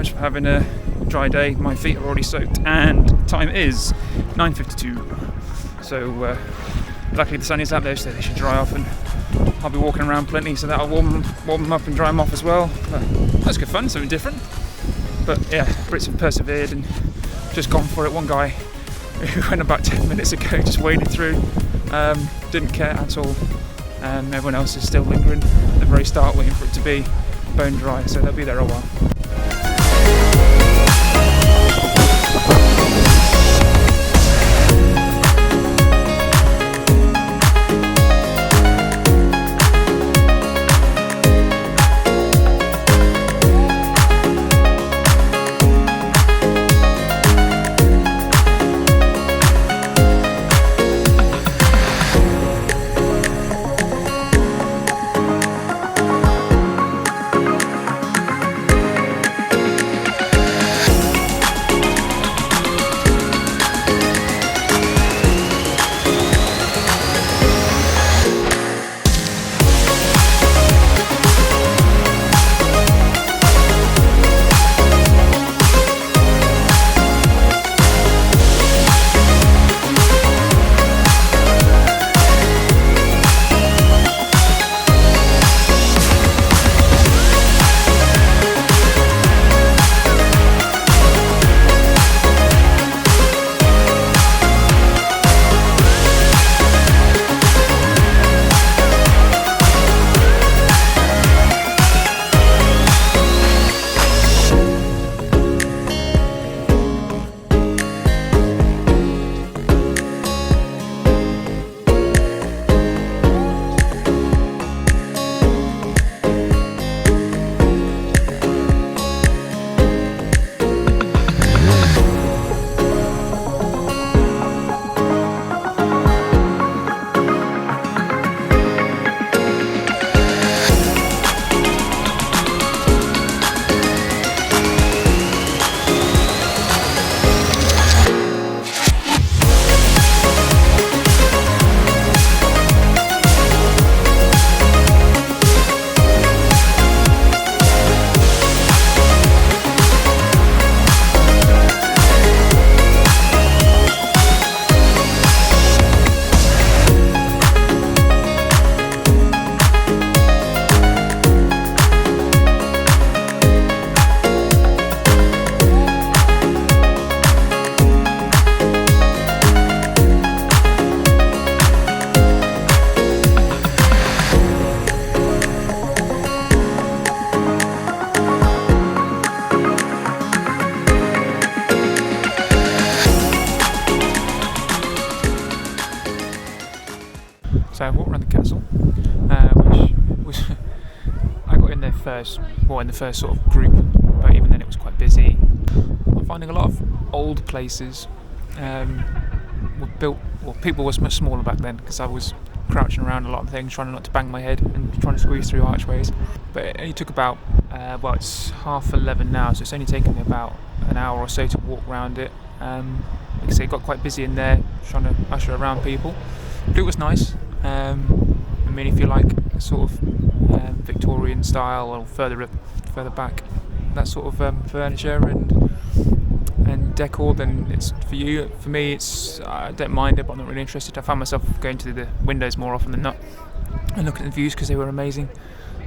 much for having a dry day. My feet are already soaked, and time is 9:52. So luckily the sun is out there, so they should dry off, and I'll be walking around plenty, so that'll warm them up and dry them off as well. But that's good fun, something different. But yeah, Brits have persevered and just gone for it. One guy who went about 10 minutes ago just waded through, didn't care at all. Everyone else is still lingering at the very start, waiting for it to be bone dry, so they'll be there a while. So I walked around the castle, which was I got in there first, well, in the first sort of group, but even then it was quite busy. I'm finding a lot of old places were built, well, people were much smaller back then, because I was crouching around a lot of things, trying not to bang my head and trying to squeeze through archways. But it only took about, well, it's 11:30 now, so it's only taken me about an hour or so to walk around it. Like I say, it got quite busy in there, trying to usher around people. But it was nice. I mean, if you like a sort of Victorian style or further back, that sort of furniture and decor, then it's for you. For me, it's I don't mind it, but I'm not really interested. I found myself going to the windows more often than not and looking at the views because they were amazing.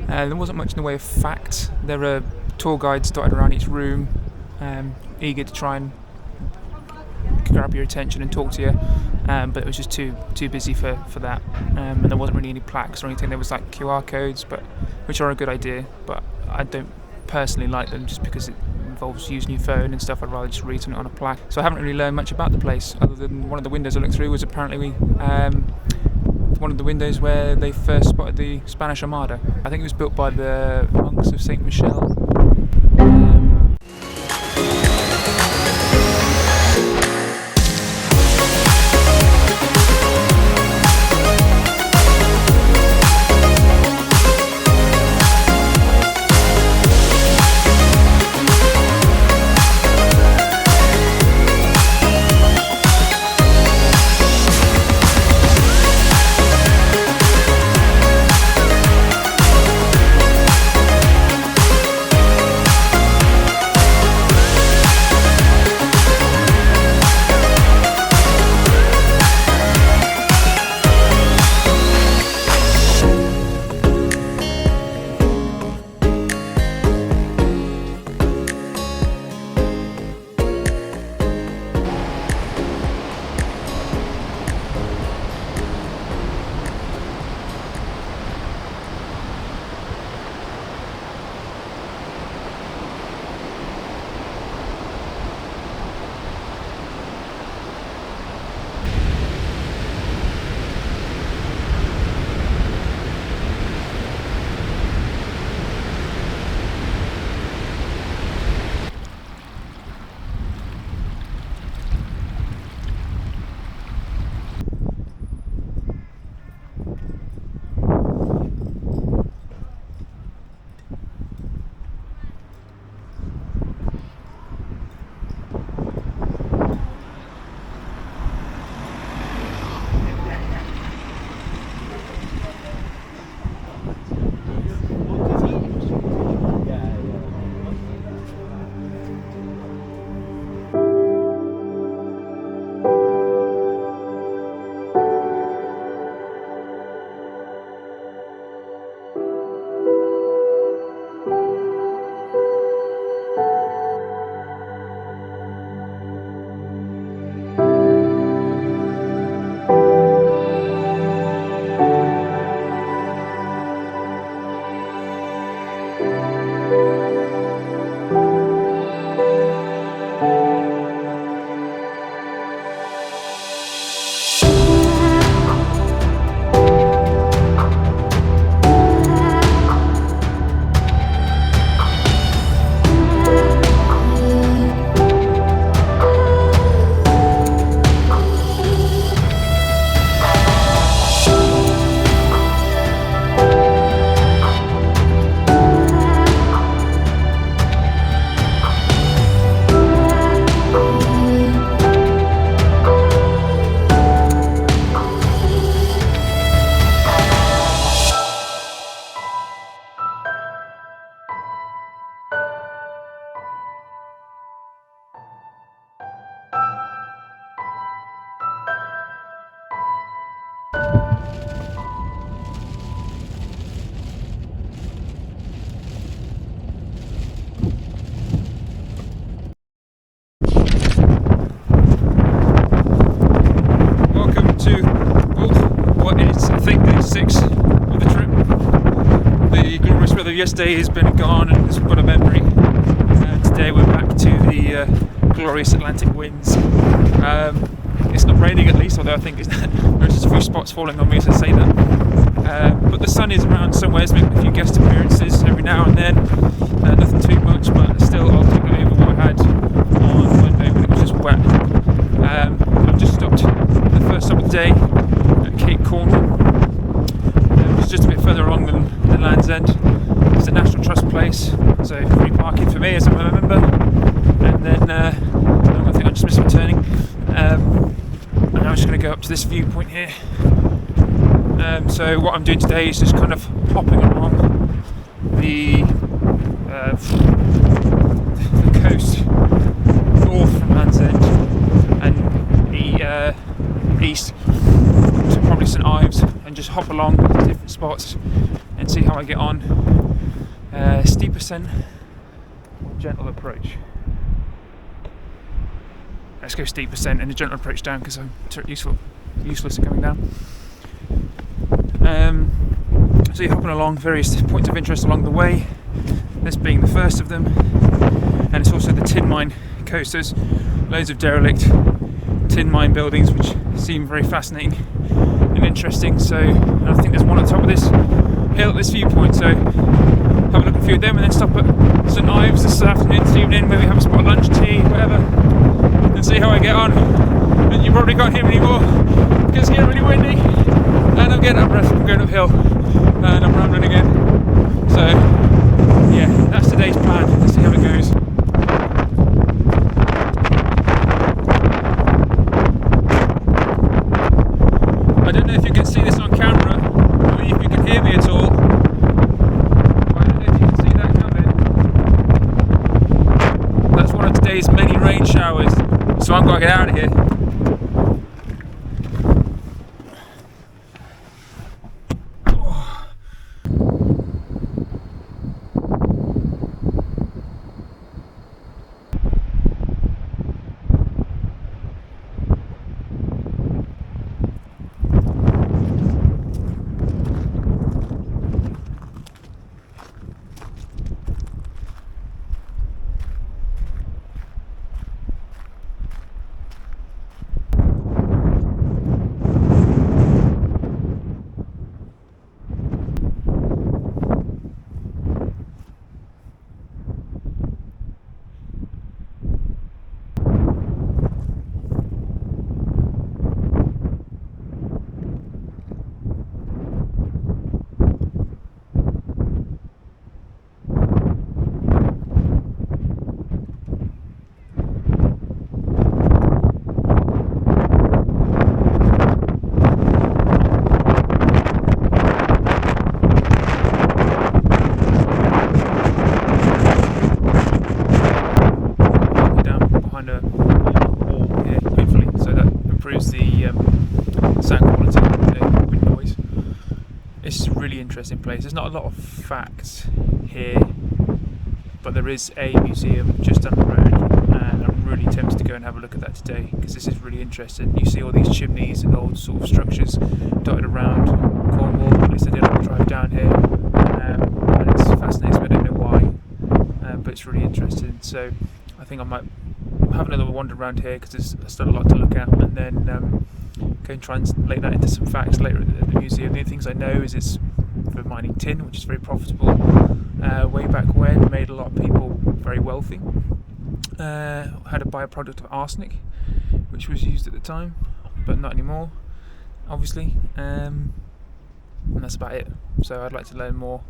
There wasn't much in the way of facts. There are tour guides dotted around each room, eager to try and grab your attention and talk to you, but it was just too busy for that, and there wasn't really any plaques or anything. There was like QR codes, which are a good idea, but I don't personally like them just because it involves using your phone and stuff. I'd rather just read something on a plaque. So I haven't really learned much about the place, other than one of the windows I looked through was apparently one of the windows where they first spotted the Spanish Armada. I think it was built by the monks of St. Michel. So yesterday has been gone and it's but a memory. Today we're back to the glorious Atlantic winds. It's not raining at least, although I think there's just a few spots falling on me as I say that. But the sun is around somewhere, making a few guest appearances every now and then. Nothing too much, but still I'll take it over what I had on Monday when it was just wet. I've just stopped the first stop of the day at Cape Cornwall. It's just a bit further along than the Land's End. It's a National Trust place, so free parking for me as I remember. And then I think I just missed my turning. And I'm just going to go up to this viewpoint here. So what I'm doing today is just kind of hopping along the coast north from Land's End and the east to probably St Ives, and just hop along to different spots and see how I get on. Steep ascent or gentle approach. Let's go steep ascent and a gentle approach down because I'm useless at coming down. So you're hopping along various points of interest along the way, this being the first of them, and it's also the tin mine coast. There's loads of derelict tin mine buildings which seem very fascinating and interesting, so I think there's one on top of this hill at this viewpoint, so have a look at a few of them and then stop at St Ives this afternoon, this evening, maybe have a spot of lunch, tea, whatever, and see how I get on. And you probably can't hear me anymore because it's getting really windy and I'm getting out of breath from going uphill and I'm rambling again. So yeah, that's today's plan. Let's see how it goes. I don't know if you can see this on camera or if you can hear me at all. I don't know if you can see that coming. That's one of today's many rain showers, so I'm going to get out of here. Interesting place. There's not a lot of facts here, but there is a museum just down the road, and I'm really tempted to go and have a look at that today because this is really interesting. You see all these chimneys and old sort of structures dotted around Cornwall. At least I did on the drive down here, and it's fascinating. I don't know why, but it's really interesting. So I think I might have another wander around here because there's still a lot to look at, and then go and translate that into some facts later at the museum. The only things I know is it's for mining tin, which is very profitable. Way back when, made a lot of people very wealthy. Had a byproduct of arsenic, which was used at the time, but not anymore, obviously. And that's about it. So I'd like to learn more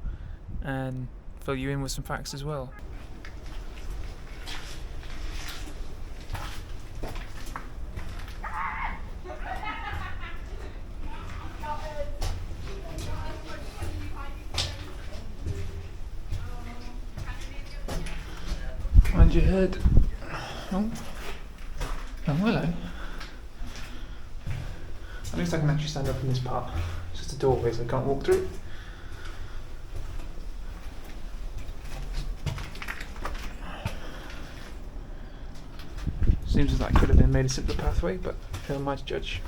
and fill you in with some facts as well. Mind your head. Oh, hello. At least I can actually stand up in this part. It's just a doorway, so I can't walk through. Seems as though it could have been made a simpler pathway, but who am I to judge?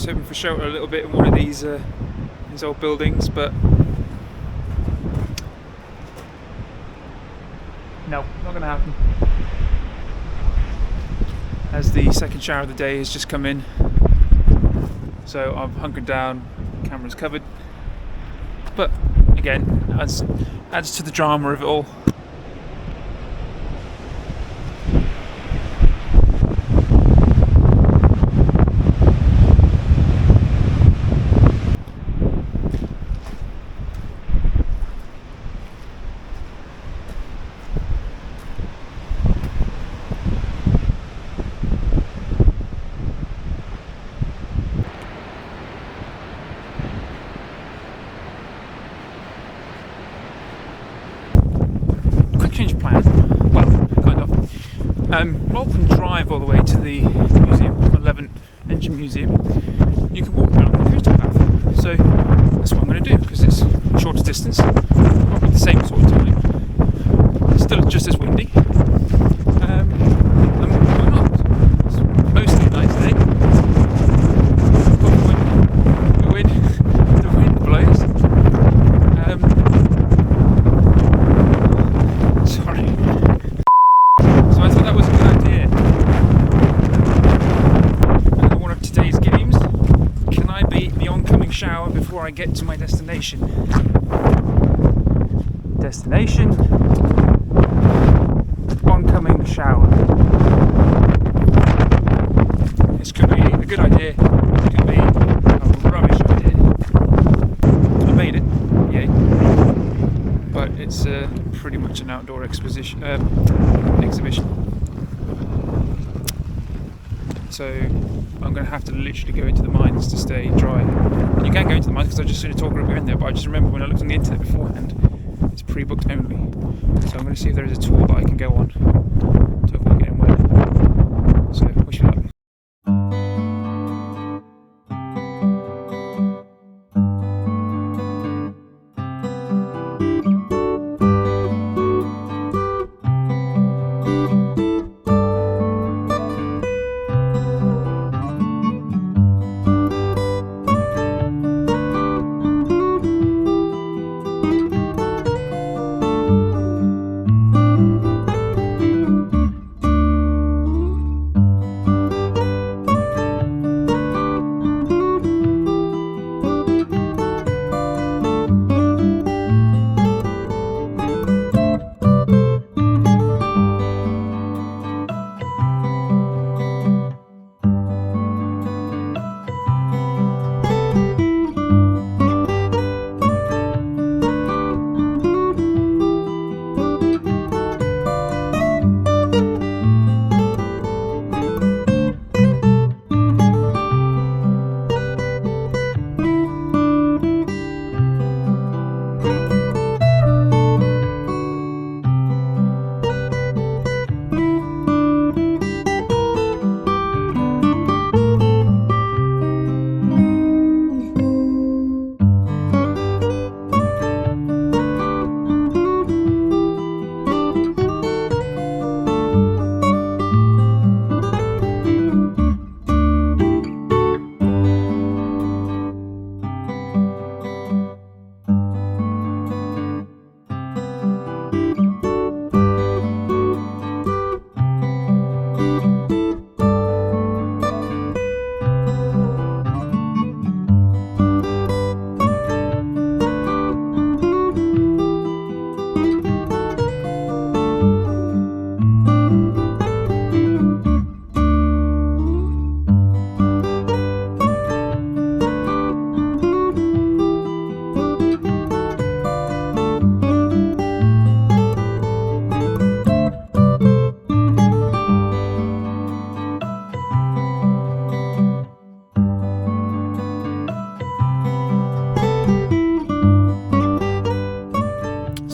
was hoping for shelter a little bit in one of these old buildings, but no, not going to happen. As the second shower of the day has just come in, so I'm hunkered down, camera's covered, but again, adds to the drama of it all. Change of plan. Well, kind of. Rather than drive all the way to the museum, 11 Engine Museum, you can walk around the coastal path. So that's what I'm going to do, because it's a shorter distance, probably the same sort of time. It's still just as windy. And why not? It's mostly a nice day. The wind blows. Sorry. So I thought that was a good idea. Another one of today's games. Can I beat the oncoming shower before I get to my destination? Destination. Oncoming shower. This could be a good idea. It could be a rubbish idea. I made it. Yay. But it's pretty much an outdoor exhibition. So I'm going to have to literally go into the mines to stay dry. And you can go into the mines because I just seen a talk group in there, but I just remember when I looked on the internet beforehand, it's pre-booked only. So I'm going to see if there is a tour that I can go on to avoid getting wet. So wish me luck.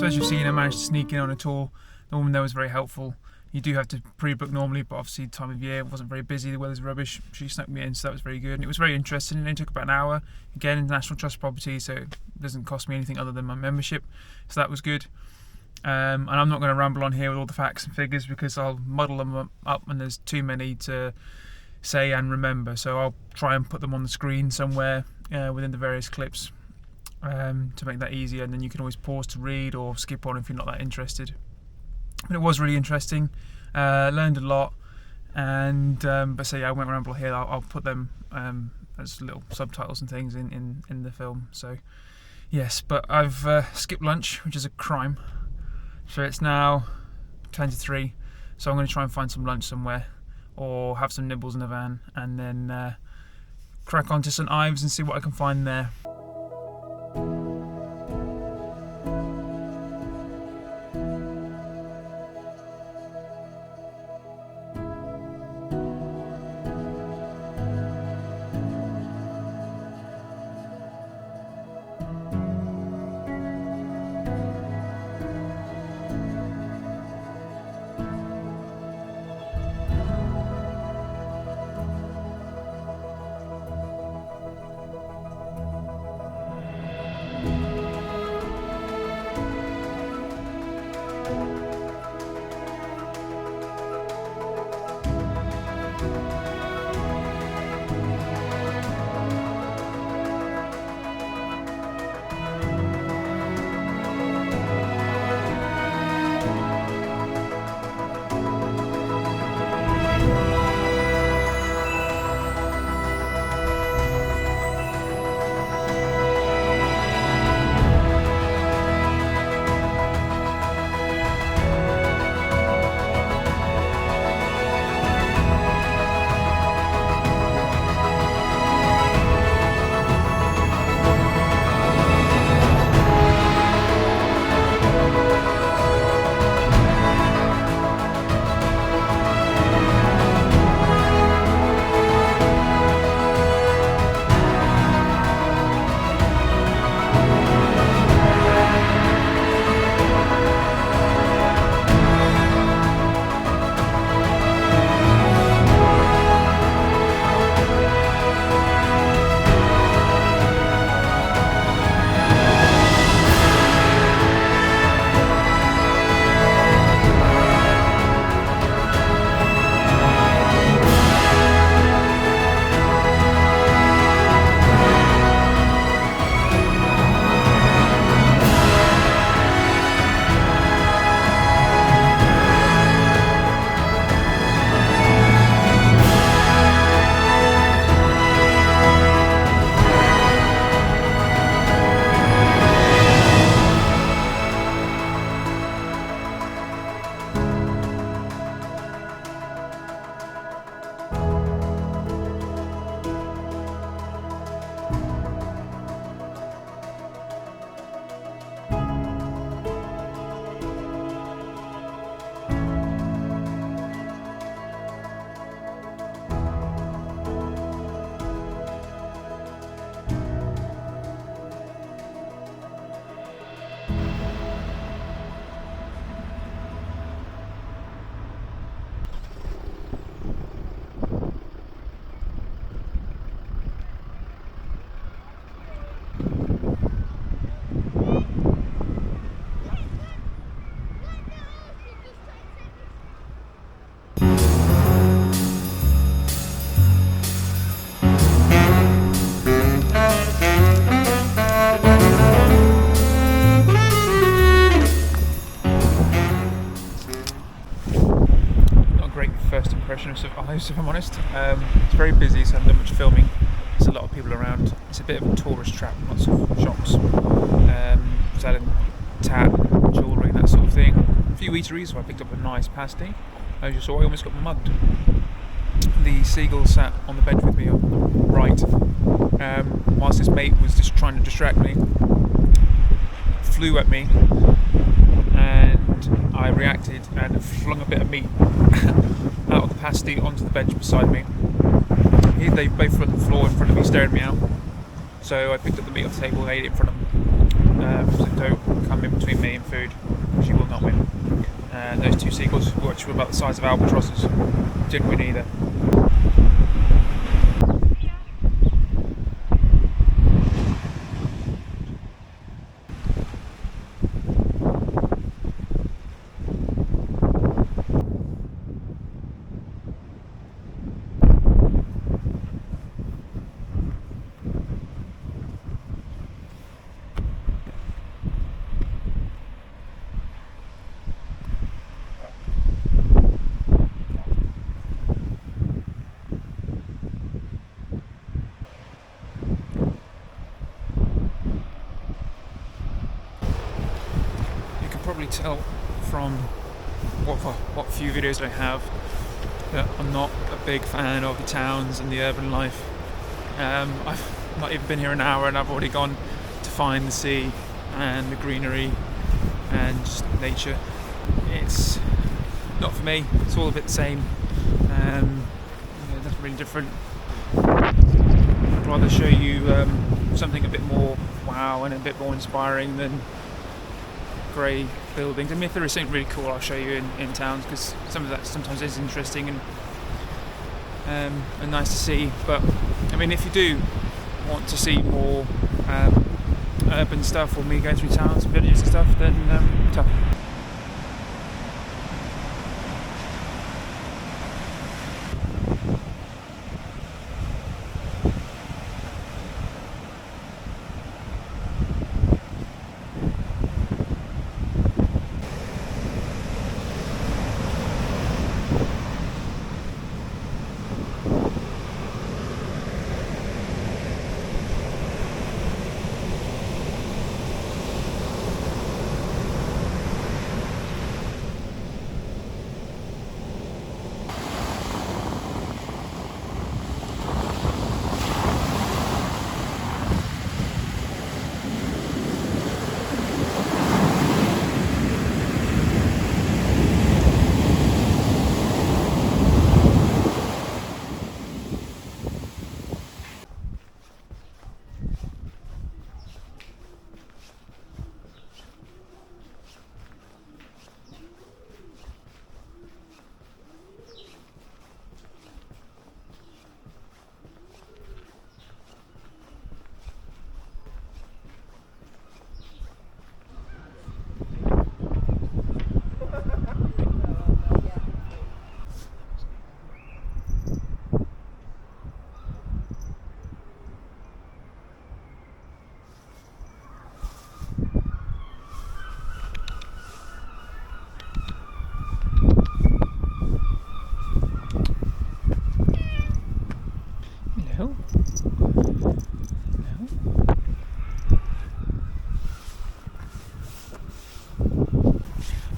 as you've seen, I managed to sneak in on a tour. The woman there was very helpful. You do have to pre-book normally, but obviously the time of year wasn't very busy, the weather's rubbish. She snuck me in, so that was very good. And it was very interesting, and it took about an hour. Again, National Trust property, so it doesn't cost me anything other than my membership, so that was good. And I'm not going to ramble on here with all the facts and figures because I'll muddle them up and there's too many to say and remember. So I'll try and put them on the screen somewhere within the various clips to make that easier, and then you can always pause to read or skip on if you're not that interested. But it was really interesting, learned a lot, and but so yeah, I won't ramble here. I'll put them as little subtitles and things in the film. So yes, but I've skipped lunch, which is a crime. So it's now 10 to 3, so I'm going to try and find some lunch somewhere or have some nibbles in the van, and then crack on to St Ives and see what I can find there. Impression of St Ives, if I'm honest. It's very busy, so I haven't done much filming. There's a lot of people around. It's a bit of a tourist trap, lots of shops selling tat, jewellery, that sort of thing. A few eateries, so I picked up a nice pasty. As you saw, I almost got mugged. The seagull sat on the bench with me on the right, whilst his mate was just trying to distract me, flew at me, and I reacted and flung a bit of meat out of the pasty onto the bench beside me. They both were on the floor in front of me, staring me out. So I picked up the meat off the table, ate it in front of them. So don't come in between me and food, because you will not win. Those two seagulls, which were about the size of albatrosses, didn't win either. tell from what few videos I have that I'm not a big fan of the towns and the urban life. I've not even been here an hour and I've already gone to find the sea and the greenery and just nature. It's not for me. It's all a bit the same. Nothing really different. I'd rather show you something a bit more wow and a bit more inspiring than grey buildings. I mean, if there is something really cool, I'll show you in towns, because some of that sometimes is interesting and nice to see. But I mean, if you do want to see more urban stuff, or me going through towns and villages and stuff, then tell me.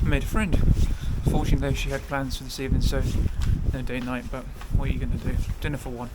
Made a friend. Fortunately though, she had plans for this evening, so no date night, but what are you going to do? Dinner for one.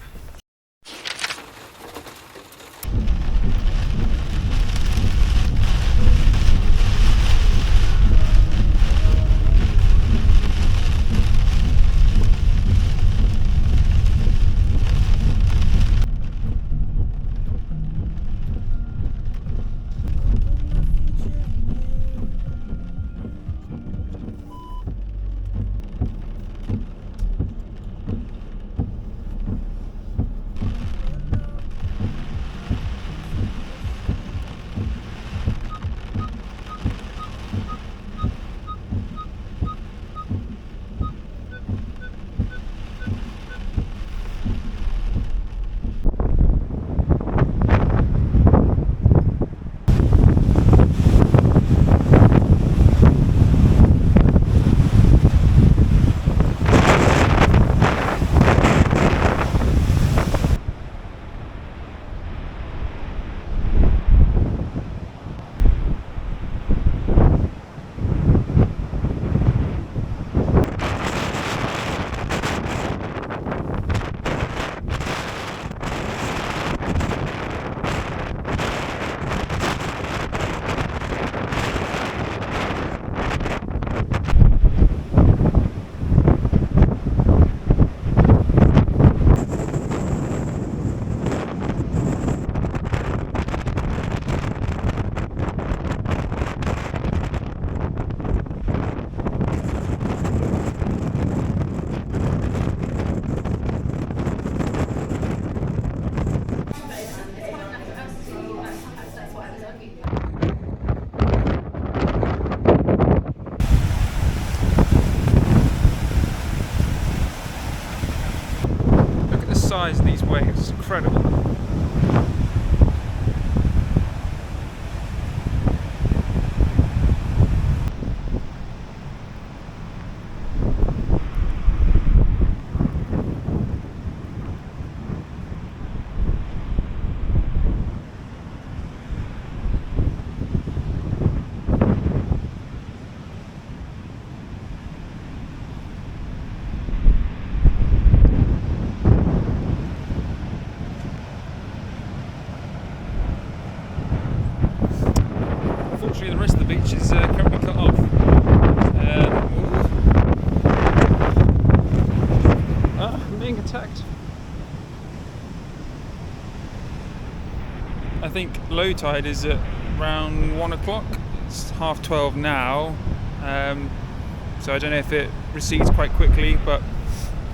Size of these waves is incredible. perfect. I think low tide is at around 1 o'clock. It's 12:30 now, so I don't know if it recedes quite quickly, but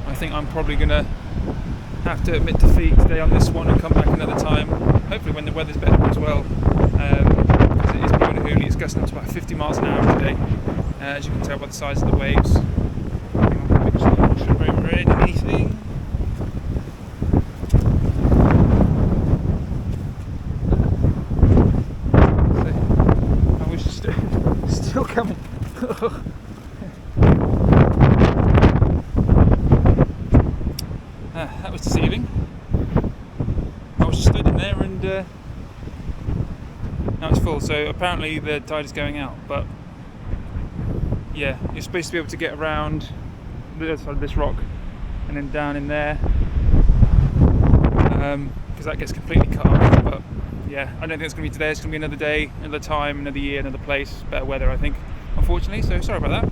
I think I'm probably gonna have to admit defeat today on this one and come back another time, hopefully when the weather's better as well, because it is blowing a hoolie. It's gusting to about 50 miles an hour today, as you can tell by the size of the waves. Trip over anything. I wish it's still coming. That was deceiving. I was just stood in there and now it's full, so apparently the tide is going out, but yeah, you're supposed to be able to get around the other side of this rock and then down in there, because that gets completely cut off. But yeah, I don't think it's going to be today. It's going to be another day, another time, another year, another place, better weather, I think, unfortunately, so sorry about that.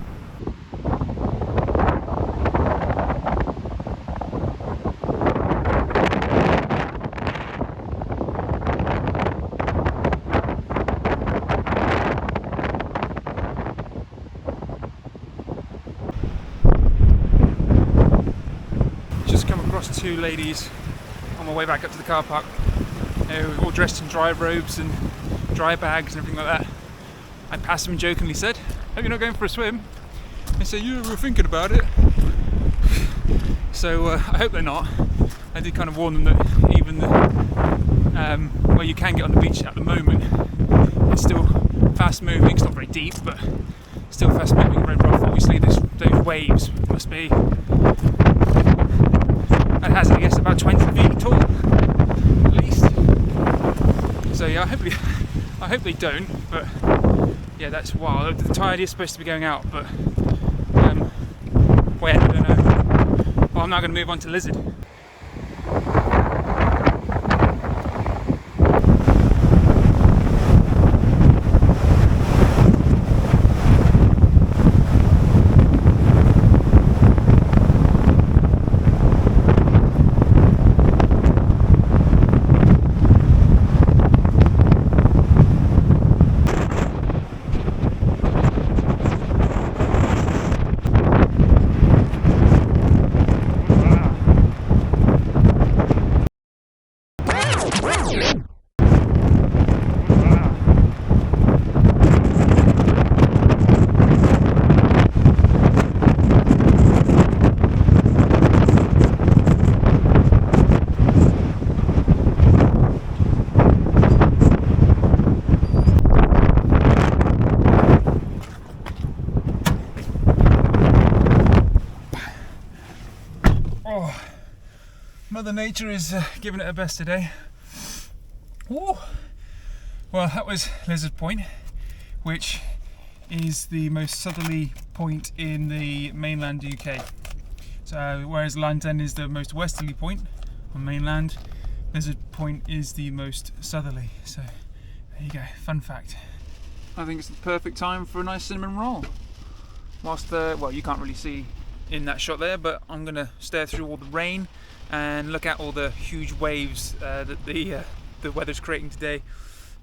Two ladies on my way back up to the car park, all dressed in dry robes and dry bags and everything like that. I passed them and jokingly said, "Hope you're not going for a swim." They said, "Yeah, we're thinking about it." So I hope they're not. I did kind of warn them that even where you can get on the beach at the moment, it's still fast moving. It's not very deep, but still fast moving, very rough. Obviously those waves must be, I'd hazard a guess, about 20 feet tall, at least. So yeah, I hope they don't, but yeah, that's wild. The tide is supposed to be going out, but when, I don't know. Well, I'm now going to move on to Lizard. Mother Nature is giving it her best today. Ooh. Well, that was Lizard Point, which is the most southerly point in the mainland UK. So whereas Land's End is the most westerly point on mainland, Lizard Point is the most southerly. So there you go, fun fact. I think it's the perfect time for a nice cinnamon roll. Whilst well, you can't really see in that shot there, but I'm going to stare through all the rain and look at all the huge waves that the weather's creating today.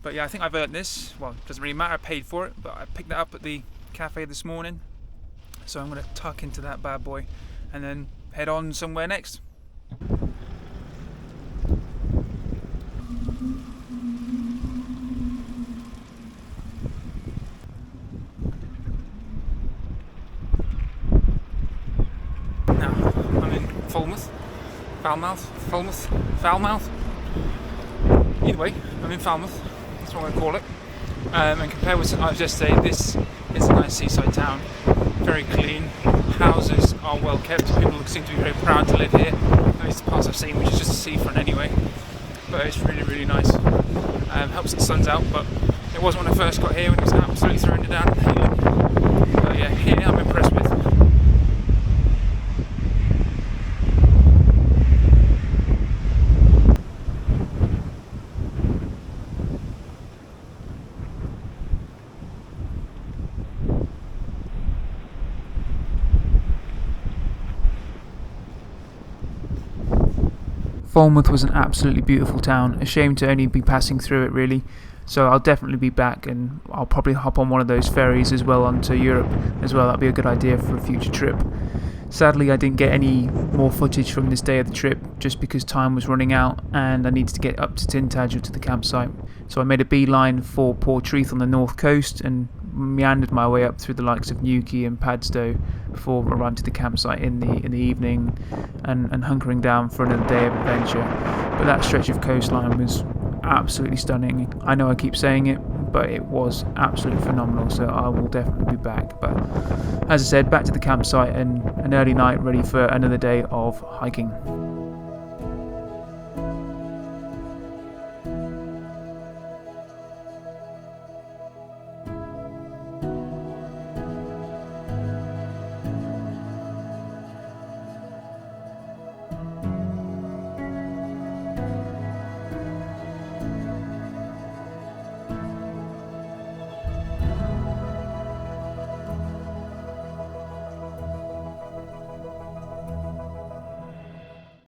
But yeah, I think I've earned this. Well, it doesn't really matter, I paid for it, but I picked that up at the cafe this morning. So I'm going to tuck into that bad boy and then head on somewhere next. Now, I'm in Falmouth. Either way, I'm in Falmouth, that's what I'm going to call it. And compared with St Ives yesterday, this is a nice seaside town. Very clean, houses are well kept, people seem to be very proud to live here. At least the parts I've seen, which is just a seafront anyway. But it's really, really nice. Helps that the sun's out, but it wasn't when I first got here when it was absolutely throwing it down and hailing. But yeah, here I'm impressed with. Falmouth was an absolutely beautiful town. A shame to only be passing through it, really. So I'll definitely be back, and I'll probably hop on one of those ferries as well onto Europe as well. That'd be a good idea for a future trip. Sadly, I didn't get any more footage from this day of the trip just because time was running out and I needed to get up to Tintagel to the campsite. So I made a beeline for Portreath on the north coast and meandered my way up through the likes of Newquay and Padstow before arriving to the campsite in the evening and hunkering down for another day of adventure. But that stretch of coastline was absolutely stunning. I know I keep saying it, but it was absolutely phenomenal, so I will definitely be back. But as I said, back to the campsite and an early night ready for another day of hiking.